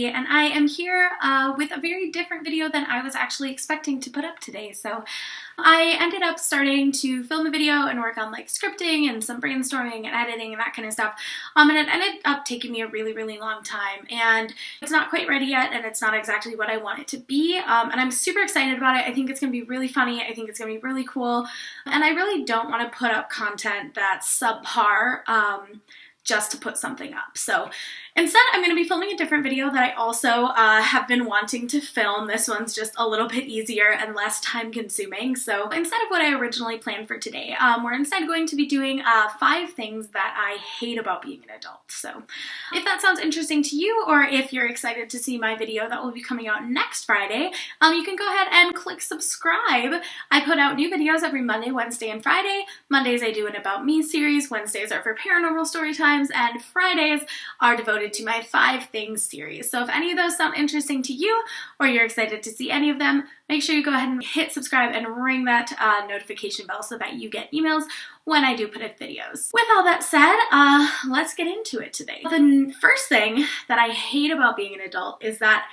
Becky, and I am here with a very different video than I was actually expecting to put up today. So I ended up starting to film a video and work on like scripting and some brainstorming and editing and that kind of stuff. And it ended up taking me a really long time, and it's not quite ready yet, and it's not exactly what I want it to be. And I'm super excited about it. I think it's gonna be really funny. I think it's gonna be really cool. And I really don't want to put up content that's subpar just to put something up. So instead, I'm going to be filming a different video that I also have been wanting to film. This one's just a little bit easier and less time consuming. So instead of what I originally planned for today, we're instead going to be doing 5 things that I hate about being an adult. So if that sounds interesting to you, or if you're excited to see my video that will be coming out next Friday, you can go ahead and click subscribe. I put out new videos every Monday, Wednesday, and Friday. Mondays I do an About Me series, Wednesdays are for paranormal story times, and Fridays are devoted to my 5 things series. So if any of those sound interesting to you, or you're excited to see any of them, make sure you go ahead and hit subscribe and ring that notification bell so that you get emails when I do put up videos. With all that said, let's get into it today. The first thing that I hate about being an adult is that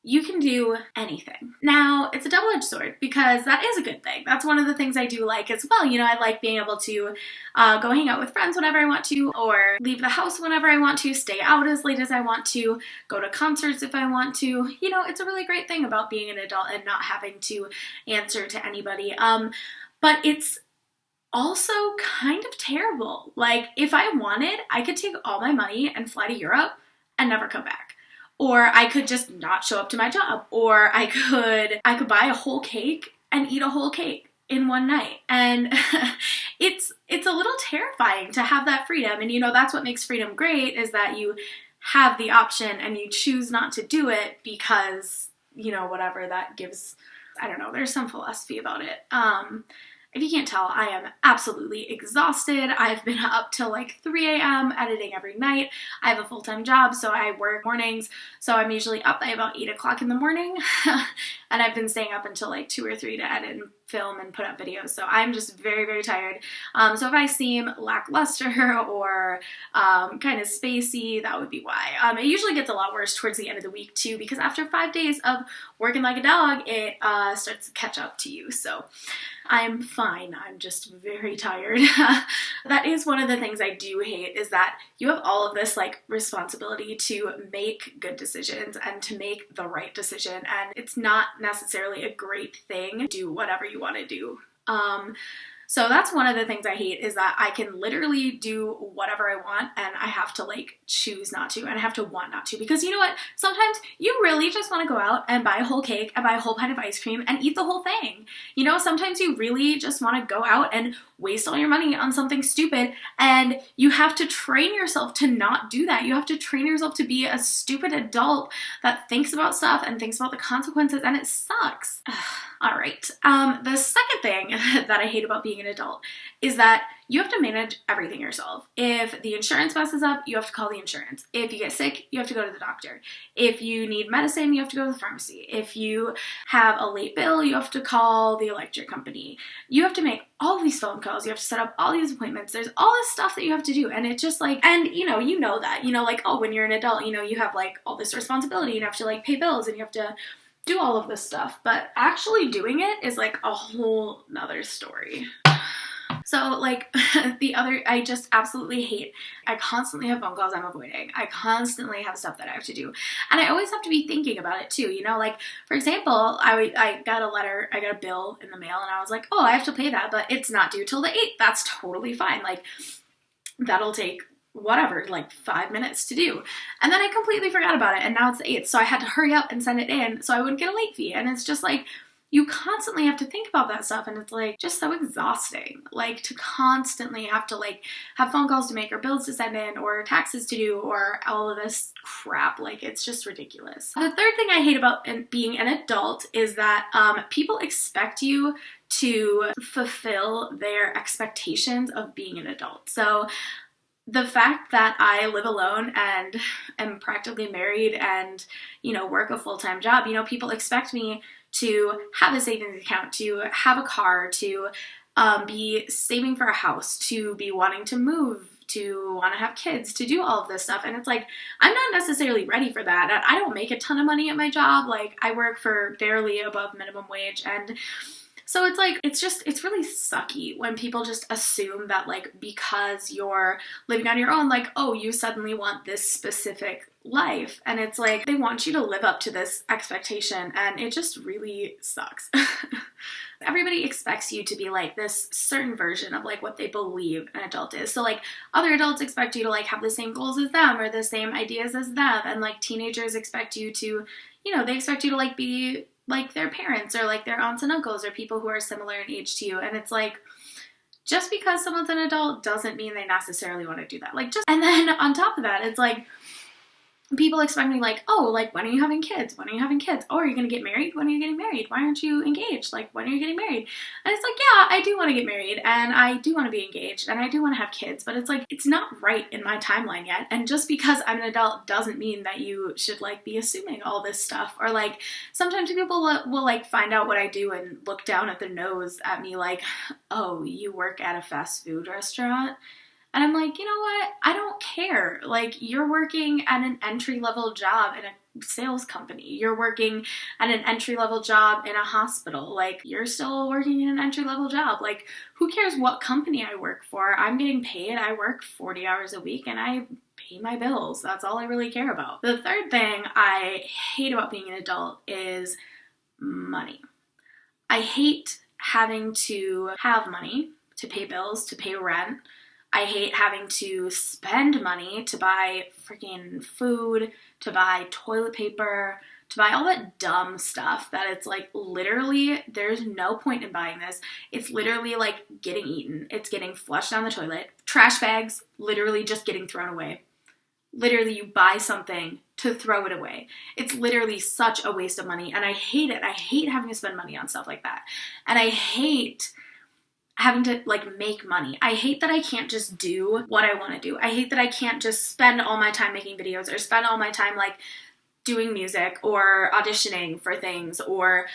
you can do anything. Now, it's a double-edged sword because that is a good thing. That's one of the things I do like as well. You know, I like being able to go hang out with friends whenever I want to, or leave the house whenever I want to, stay out as late as I want to, go to concerts if I want to. You know, it's a really great thing about being an adult and not having to answer to anybody. But it's also kind of terrible. Like, if I wanted, I could take all my money and fly to Europe and never come back. Or I could just not show up to my job, or I could buy a whole cake and eat a whole cake in one night. And it's a little terrifying to have that freedom. And you know, that's what makes freedom great, is that you have the option and you choose not to do it because, you know, whatever that gives, I don't know, there's some philosophy about it. If you can't tell, I am absolutely exhausted. I've been up till like 3 a.m. editing every night. I have a full-time job, so I work mornings. So I'm usually up by about 8 o'clock in the morning. And I've been staying up until like 2 or 3 to edit and film and put up videos. So I'm just very tired. So if I seem lackluster or kind of spacey, that would be why. It usually gets a lot worse towards the end of the week too, because after 5 days of working like a dog, it starts to catch up to you. So I'm fine. I'm just very tired. That is one of the things I do hate, is that you have all of this like responsibility to make good decisions and to make the right decision, and it's not necessarily a great thing. Do whatever you want to do. So that's one of the things I hate, is that I can literally do whatever I want and I have to like choose not to, and I have to want not to, because you know what? Sometimes you really just want to go out and buy a whole cake and buy a whole pint of ice cream and eat the whole thing. You know, sometimes you really just want to go out and waste all your money on something stupid, and you have to train yourself to not do that. You have to train yourself to be a stupid adult that thinks about stuff and thinks about the consequences, and it sucks. All right. The second thing that I hate about being an adult is that you have to manage everything yourself. If the insurance messes up, you have to call the insurance. If you get sick, you have to go to the doctor. If you need medicine, you have to go to the pharmacy. If you have a late bill, you have to call the electric company. You have to make all these phone calls. You have to set up all these appointments. There's all this stuff that you have to do. And it's just like, and you know that, like, oh, when you're an adult, you have like all this responsibility. You have to like pay bills and you have to do all of this stuff. But actually doing it is like a whole nother story. So like I just absolutely hate, I constantly have phone calls I'm avoiding. I constantly have stuff that I have to do. And I always have to be thinking about it too. Like, for example, I got a bill in the mail, and I was like, oh, I have to pay that, but it's not due till the 8th. That's totally fine. Like, that'll take whatever, like 5 minutes to do. And then I completely forgot about it, and now it's the 8th. So I had to hurry up and send it in so I wouldn't get a late fee. And it's just like, you constantly have to think about that stuff, and it's like just so exhausting, like to constantly have to like have phone calls to make, or bills to send in, or taxes to do, or all of this crap. Like, it's just ridiculous. The third thing I hate about being an adult is that people expect you to fulfill their expectations of being an adult. So the fact that I live alone and am practically married and, work a full-time job, people expect me to have a savings account, to have a car, to be saving for a house, to be wanting to move, to want to have kids, to do all of this stuff. And it's like, I'm not necessarily ready for that. And I don't make a ton of money at my job. Like, I work for barely above minimum wage. And so it's like, it's really sucky when people just assume that, like, because you're living on your own, like, oh, you suddenly want this specific life. And it's like, they want you to live up to this expectation, and it just really sucks. Everybody expects you to be like this certain version of like what they believe an adult is. So like, other adults expect you to like have the same goals as them or the same ideas as them. And like, teenagers expect you to, you know, they expect you to like be like their parents or like their aunts and uncles or people who are similar in age to you. And it's like, just because someone's an adult doesn't mean they necessarily want to do that. Like, just, and then on top of that, it's like, people expect me like, oh, like, when are you having kids? When are you having kids? Oh, are you going to get married? When are you getting married? Why aren't you engaged? Like, when are you getting married? And it's like, yeah, I do want to get married and I do want to be engaged and I do want to have kids, but it's like, it's not right in my timeline yet. And just because I'm an adult doesn't mean that you should like be assuming all this stuff. Or like, sometimes people will like find out what I do and look down at their nose at me like, oh, you work at a fast food restaurant? And I'm like, you know what? I don't care. Like, you're working at an entry-level job in a sales company. You're working at an entry-level job in a hospital. Like, you're still working in an entry-level job. Like, who cares what company I work for? I'm getting paid. I work 40 hours a week and I pay my bills. That's all I really care about. The third thing I hate about being an adult is money. I hate having to have money to pay bills, to pay rent. I hate having to spend money to buy freaking food, to buy toilet paper, to buy all that dumb stuff that it's like, literally, there's no point in buying this. It's literally like getting eaten. It's getting flushed down the toilet. Trash bags, literally just getting thrown away. Literally, you buy something to throw it away. It's literally such a waste of money, and I hate it. I hate having to spend money on stuff like that. And I hate having to like make money. I hate that I can't just do what I want to do. I hate that I can't just spend all my time making videos or spend all my time like doing music or auditioning for things or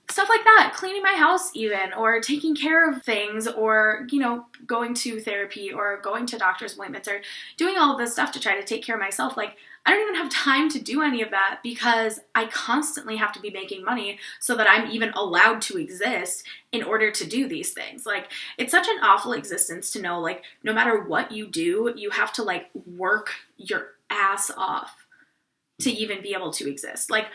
stuff like that, cleaning my house even, or taking care of things, or, you know, going to therapy or going to doctor's appointments or doing all of this stuff to try to take care of myself. Like, I don't even have time to do any of that because I constantly have to be making money so that I'm even allowed to exist in order to do these things. Like, it's such an awful existence to know, like, no matter what you do, you have to like work your ass off to even be able to exist. Like,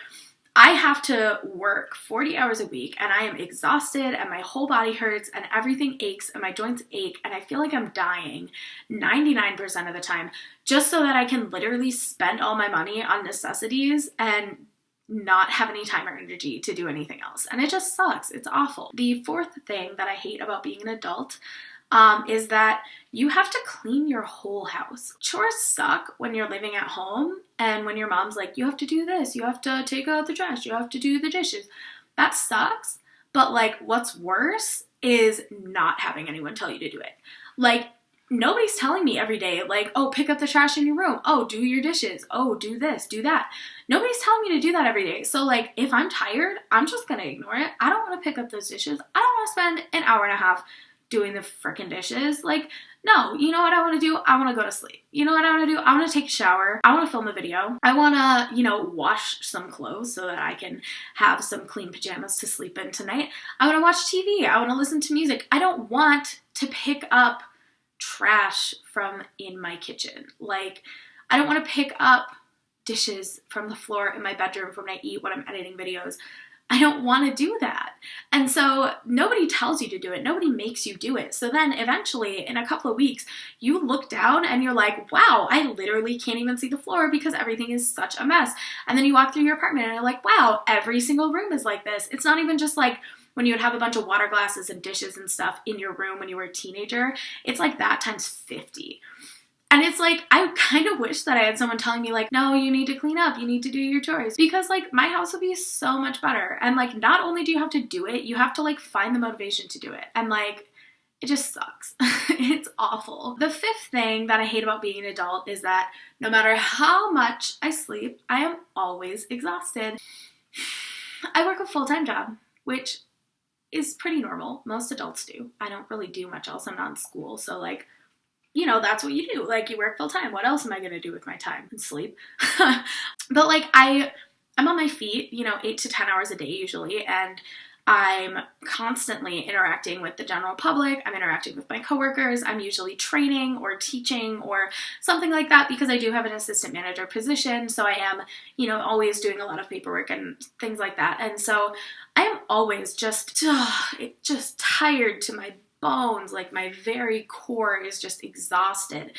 I have to work 40 hours a week and I am exhausted and my whole body hurts and everything aches and my joints ache and I feel like I'm dying 99% of the time just so that I can literally spend all my money on necessities and not have any time or energy to do anything else. And it just sucks. It's awful. The fourth thing that I hate about being an adult is that you have to clean your whole house. Chores suck when you're living at home and when your mom's like, you have to do this, you have to take out the trash, you have to do the dishes. That sucks. But like, what's worse is not having anyone tell you to do it. Like, nobody's telling me every day, like, oh, pick up the trash in your room. Oh, do your dishes. Oh, do this, do that. Nobody's telling me to do that every day. So like, if I'm tired, I'm just gonna ignore it. I don't want to pick up those dishes. I don't want to spend an hour and a half doing the frickin' dishes. Like, no, you know what I want to do? I want to go to sleep. You know what I want to do? I want to take a shower. I want to film a video. I want to, you know, wash some clothes so that I can have some clean pajamas to sleep in tonight. I want to watch TV. I want to listen to music. I don't want to pick up trash from in my kitchen. Like, I don't want to pick up dishes from the floor in my bedroom from when I eat when I'm editing videos. I don't want to do that. And so nobody tells you to do it. Nobody makes you do it. So then eventually in a couple of weeks, you look down and you're like, wow, I literally can't even see the floor because everything is such a mess. And then you walk through your apartment and you're like, wow, every single room is like this. It's not even just like when you would have a bunch of water glasses and dishes and stuff in your room when you were a teenager. It's like that times 50. And it's like, I kind of wish that I had someone telling me like, no, you need to clean up, you need to do your chores, because like my house would be so much better. And like, not only do you have to do it, you have to like find the motivation to do it. And like, it just sucks. It's awful. The fifth thing that I hate about being an adult is that no matter how much I sleep, I am always exhausted. I work a full-time job, which is pretty normal. Most adults do. I don't really do much else. I'm not in school. So like, you know, that's what you do. Like, you work full time. What else am I going to do with my time? And sleep. But like, I'm on my feet, you know, 8 to 10 hours a day usually, and I'm constantly interacting with the general public. I'm interacting with my coworkers. I'm usually training or teaching or something like that because I do have an assistant manager position. So I am, you know, always doing a lot of paperwork and things like that. And so I am always just tired to my bones. Like, my very core is just exhausted.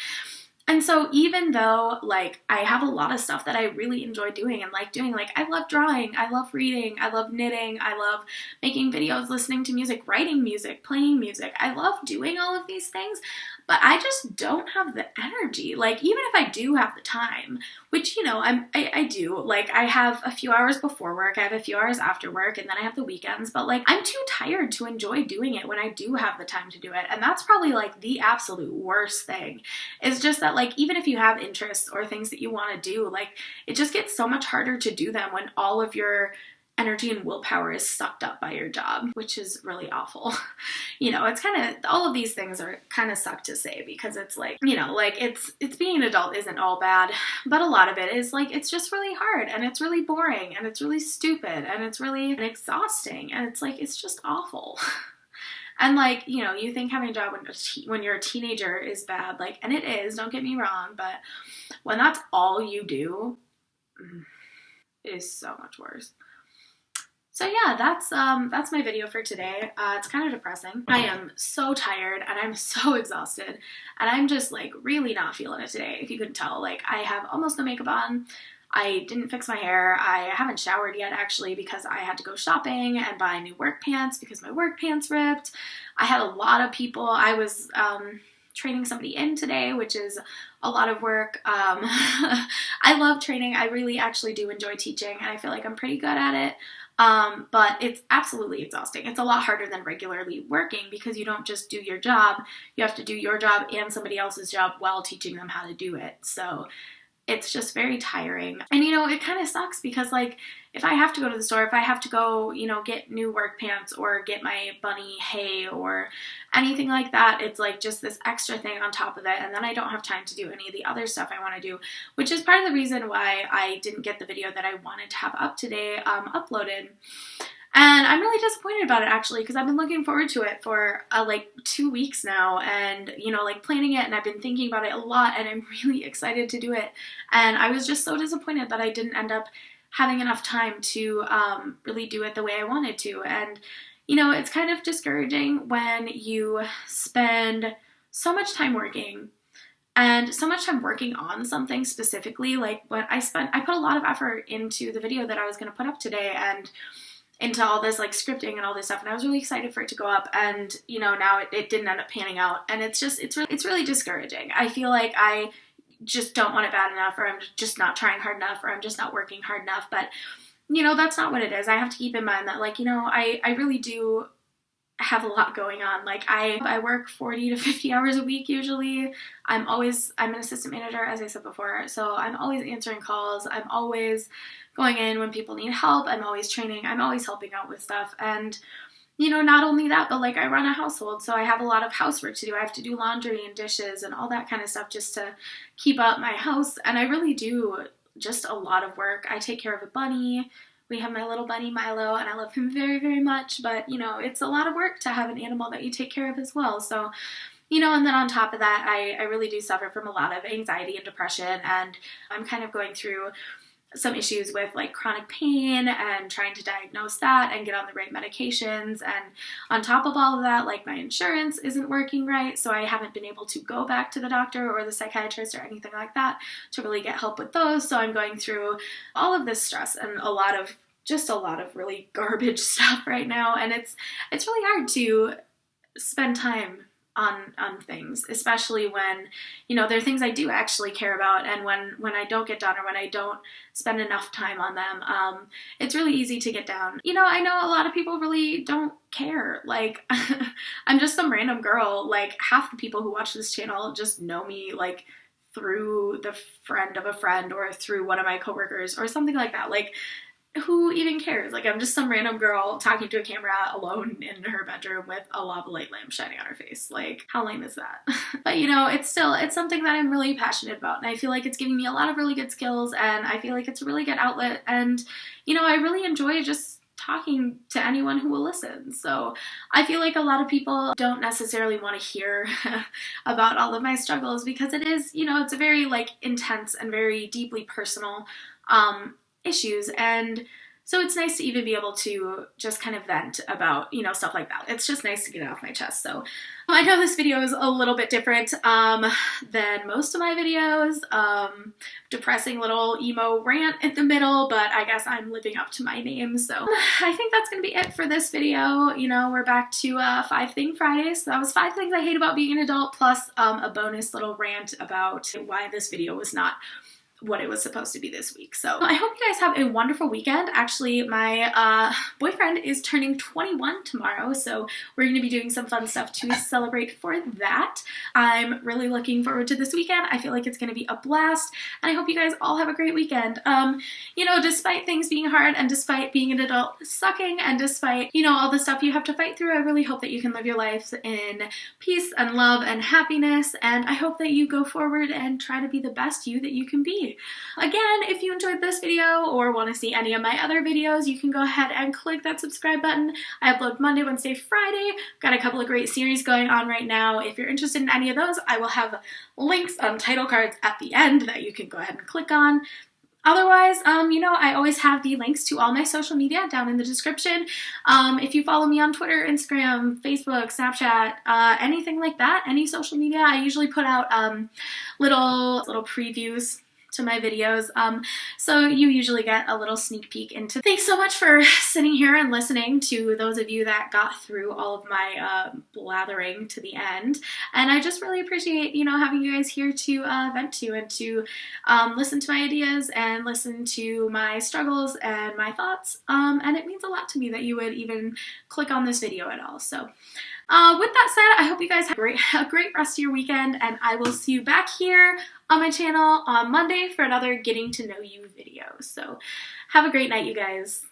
And so even though, like, I have a lot of stuff that I really enjoy doing and like doing, like, I love drawing, I love reading, I love knitting, I love making videos, listening to music, writing music, playing music. I love doing all of these things, but I just don't have the energy. Like, even if I do have the time, which, you know, I do, like, I have a few hours before work, I have a few hours after work, and then I have the weekends, but like, I'm too tired to enjoy doing it when I do have the time to do it. And that's probably like the absolute worst thing, is just that, like, even if you have interests or things that you want to do, like, it just gets so much harder to do them when all of your energy and willpower is sucked up by your job, which is really awful. You know, it's kind of, all of these things are kind of suck to say, because it's like, you know, like, it's being an adult isn't all bad, but a lot of it is like, it's just really hard, and it's really boring, and it's really stupid, and it's really exhausting, and it's like, it's just awful. And like, you know, you think having a job when you're a teenager is bad, like, and it is, don't get me wrong, but when that's all you do, it is so much worse. So yeah, that's my video for today. It's kind of depressing. I am so tired and I'm so exhausted, and I'm just like really not feeling it today. If you couldn't tell, like, I have almost no makeup on. I didn't fix my hair. I haven't showered yet, actually, because I had to go shopping and buy new work pants because my work pants ripped. I had a lot of people. I was training somebody in today, which is a lot of work. I love training. I really actually do enjoy teaching, and I feel like I'm pretty good at it. But it's absolutely exhausting. It's a lot harder than regularly working, because you don't just do your job. You have to do your job and somebody else's job while teaching them how to do it. So it's just very tiring. And, you know, it kind of sucks because, like, if I have to go to the store, if I have to go, you know, get new work pants or get my bunny hay or anything like that, it's like just this extra thing on top of it. And then I don't have time to do any of the other stuff I want to do, which is part of the reason why I didn't get the video that I wanted to have up today uploaded. And I'm really disappointed about it, actually, because I've been looking forward to it for like 2 weeks now, and, you know, like, planning it, and I've been thinking about it a lot, and I'm really excited to do it. And I was just so disappointed that I didn't end up having enough time to really do it the way I wanted to. And, you know, it's kind of discouraging when you spend so much time working and so much time working on something specifically. Like, when I put a lot of effort into the video that I was going to put up today, and into all this, like, scripting and all this stuff, and I was really excited for it to go up, and, you know, now it didn't end up panning out, and it's really discouraging. I feel like I just don't want it bad enough, or I'm just not trying hard enough, or I'm just not working hard enough, but, you know, that's not what it is. I have to keep in mind that, like, you know, I really do have a lot going on. Like, I work 40 to 50 hours a week usually. I'm an assistant manager, as I said before, so I'm always answering calls. I'm always going in when people need help. I'm always training. I'm always helping out with stuff. And, you know, not only that, but, like, I run a household, so I have a lot of housework to do. I have to do laundry and dishes and all that kind of stuff just to keep up my house. And I really do just a lot of work. I take care of a bunny. We have my little bunny Milo, and I love him very, very much. But, you know, it's a lot of work to have an animal that you take care of as well. So, you know, and then on top of that, I really do suffer from a lot of anxiety and depression, and I'm kind of going through some issues with, like, chronic pain and trying to diagnose that and get on the right medications. And on top of all of that, like, my insurance isn't working right, so I haven't been able to go back to the doctor or the psychiatrist or anything like that to really get help with those. So I'm going through all of this stress and a lot of really garbage stuff right now, and it's really hard to spend time on things, especially when, you know, there are things I do actually care about, and when I don't get done, or when I don't spend enough time on them, it's really easy to get down. You know, I know a lot of people really don't care. Like, I'm just some random girl. Like, half the people who watch this channel just know me, like, through the friend of a friend or through one of my coworkers or something like that. Like, who even cares? Like, I'm just some random girl talking to a camera alone in her bedroom with a lava light lamp shining on her face. Like, how lame is that? But you know, it's something that I'm really passionate about, and I feel like it's giving me a lot of really good skills, and I feel like it's a really good outlet, and you know, I really enjoy just talking to anyone who will listen. So I feel like a lot of people don't necessarily want to hear about all of my struggles, because it is, you know, it's a very like intense and very deeply personal issues, and so it's nice to even be able to just kind of vent about, you know, stuff like that. It's just nice to get it off my chest. So I know this video is a little bit different than most of my videos. Depressing little emo rant in the middle, but I guess I'm living up to my name. So I think that's gonna be it for this video. You know, we're back to 5 Thing Fridays. So that was 5 things I hate about being an adult, plus a bonus little rant about why this video was not what it was supposed to be this week. So I hope you guys have a wonderful weekend. Actually, my boyfriend is turning 21 tomorrow, so we're going to be doing some fun stuff to celebrate for that. I'm really looking forward to this weekend. I feel like it's going to be a blast, and I hope you guys all have a great weekend. You know, despite things being hard, and despite being an adult sucking, and despite, you know, all the stuff you have to fight through, I really hope that you can live your lives in peace and love and happiness, and I hope that you go forward and try to be the best you that you can be. Again, if you enjoyed this video or want to see any of my other videos, you can go ahead and click that subscribe button. I upload Monday, Wednesday, Friday. Got a couple of great series going on right now. If you're interested in any of those, I will have links on title cards at the end that you can go ahead and click on. Otherwise, you know, I always have the links to all my social media down in the description. If you follow me on Twitter, Instagram, Facebook, Snapchat, anything like that, any social media, I usually put out little previews to my videos, so you usually get a little sneak peek into. Thanks so much for sitting here and listening, to those of you that got through all of my blathering to the end, and I just really appreciate, you know, having you guys here to vent to, and to listen to my ideas and listen to my struggles and my thoughts, and it means a lot to me that you would even click on this video at all. So with that said, I hope you guys have a great rest of your weekend, and I will see you back here on my channel on Monday for another Getting to Know You video. So have a great night, you guys.